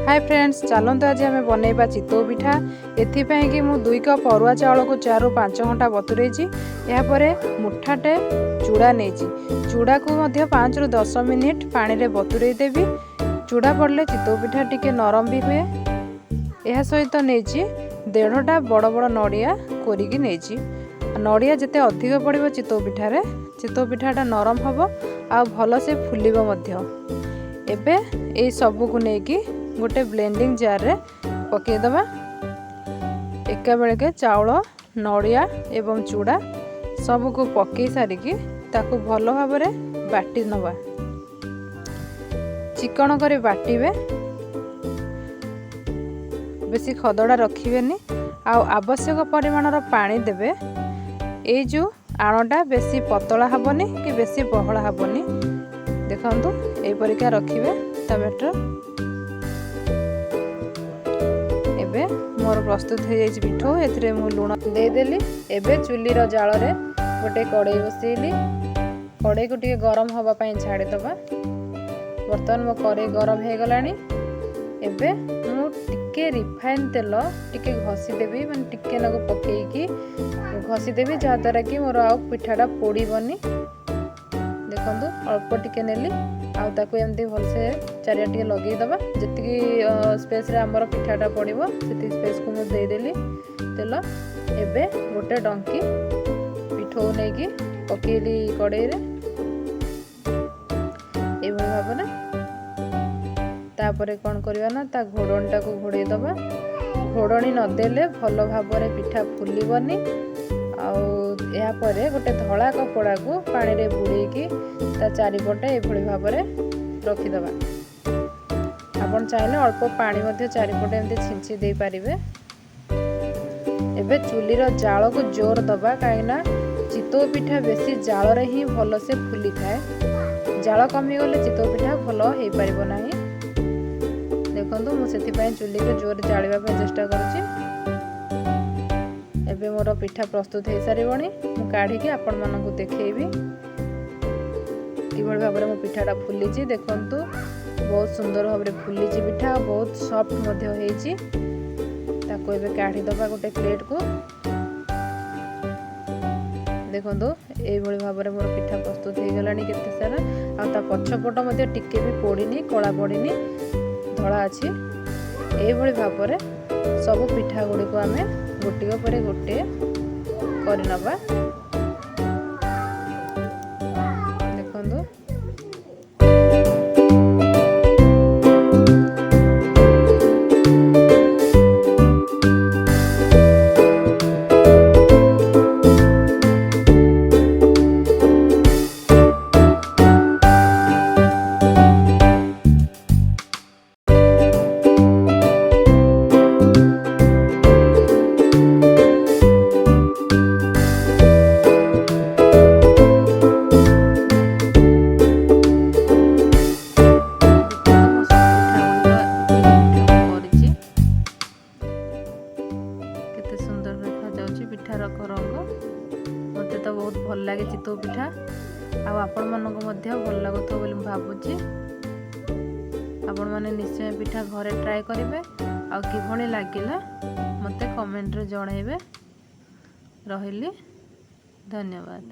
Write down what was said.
Hi friends, चलते आज आम बनइबा चितौ पिठा। एथिपाई कि मु 2 कप अरुआ चाउल को 4 ରୁ 5 घंटा बतुरेछि। यापर मुठाटे चूड़ा नेछि। चूड़ा को मध्य 5 ରୁ 10 मिनिट पानी रे बतुरे देबी। चूड़ा पड़ले चितौ पिठा टिके नरम भी हुए। यह सहित नेछि 1.5टा बड़ बड़ नड़िया कोरिकी नेछि। नड़िया जिते अधिक पड़िबो चितौ पिठाटा नरम हबो आ भल से फुलिबो मध्य। एबे ए सबु को नेकी गोटे ब्लेंडिंग जार रे पके दबा। एका बेले के चाउल नड़िया एवं चूड़ा सब को पके सारिकी ताकू भल भाव रे बाटी नवा। चिकन करे बाटिबे, बेसी खदड़ा रखिबेनी। आ आवश्यक परिमाणर पानी देबे। ए जो आणटा बेसी पतला हबनी कि बेसी बहला हबनी देखंतु ए परिका रखिबे ता बेटर। एबे मोर प्रस्तुत हो जाइछ पिठो। एथरे मु लूण दे देली। एबे चुली रो जाल रे गोटे कड़ाई बसेली। कड़ाई को टिके गरम हवा पई छाड़ी दबा। बर्तमान मो कड़ाई गरम हे गलानी। एबे मु टिके रिफाइन तेल टिके घसी देबी, माने टिके नगो पकेईकी घसी देबी जहा द्वारा कि मोर आ पिठाटा पोड़ीबनी। देखंतु अल्प टिके नेली आ ताकू एमती भल से चारिया टिके लगेई दबा। जतिकी स्पेस रे हमर पिठाटा पड़िबो सेति स्पेस को मु दे देली तेल। एबे गोटे डंकी पिठो नेकी पकेली कड़ाई रे ए भली भाबना। तापरे कौन करवा ना ता घोड़णीटा को घोड़े दबा। घोड़णी नदेले भल भाव रे पिठा फुलिबनी। या परे गोटे धला कपड़ा को पानी रे बुड़ेकी ता चारिपटे ए भली भाव रे रखी दबा। आपण चाहिले अल्प पानी मध्ये चारिपटे एमते छिंची दे पारिबे। एबे चुली रो जाळ को जोर दबा, काईना चितौ पिठा बेसी जाळ रे ही भल से फुली थाए। जाळ कमी गले चितौ पिठा भल हे पारिबो नाही। देखंतु मु सेति पय चुली के जोर जाळिबा पे चेष्टा करूची। एबे मोर पिठा प्रस्तुत हो सारिबणी। मु काढी के आपण मानकु देखैबी किभଳି भाबरे मो पिठाटा फुलिची। देखंतु बहुत सुंदर भाबरे फुलिची पिठा, बहुत सॉफ्ट मध्य हेची। ताको एबे काढी दबा गोटे प्लेट को। देखंतु ए भଳି भाबरे मोर पिठा प्रस्तुत हो गलानी केते सारा। आ ता पछपट मध्य टिके भी पोड़ीनी, कळा पड़ीनी, धड़ा अच्छी। ए भଳି भाबरे सब पिठा गुडी को आमे गोटिक परे गोटे करि नबा। देखंतु पिठार रंग मते तो बहुत भल लगे चितौ पिठा। आपण मानक मध्य भल लागुथो बोली भाबुची। आपण माने निश्चय पिठा घरे ट्राई करिवे। आ किभଳି लागिला मते कमेंट रे जणाइबे। रहिली, धन्यवाद।